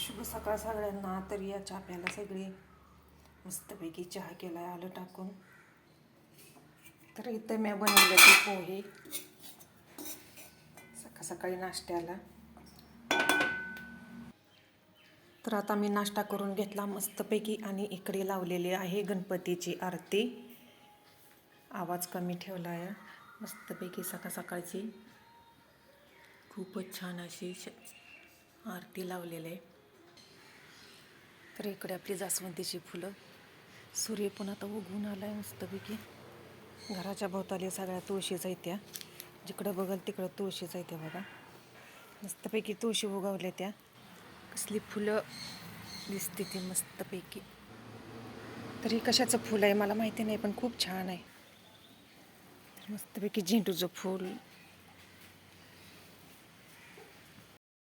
शुभ सकाळ सगळ्यांना. तर या चहा प्यायला सगळे मस्तपैकी चहा केला आहे आलं टाकून. तर इथं मी बनवले ते पोहे सकाळी नाश्त्याला. तर आता मी नाश्ता करून घेतला मस्तपैकी आणि इकडे लावलेली आहे गणपतीची आरती. आवाज कमी ठेवला आहे. मस्तपैकी सकाळची खूपच छान अशी आरती लावलेली आहे. तर इकडे आपली जास्वंदीची फुलं. सूर्य पण आता उगवून आला आहे मस्तपैकी. घराच्या भोवताली सगळ्या तुळशीच आहेत त्या. जिकडं बघल तिकडं तुळशीच आहेत त्या बघा. मस्तपैकी तुळशी उगवल्या त्या. कसली फुलं दिसते ती मस्तपैकी. तरी कशाचं फुल आहे मला माहिती नाही पण खूप छान आहे. मस्तपैकी झेंडूचं फूल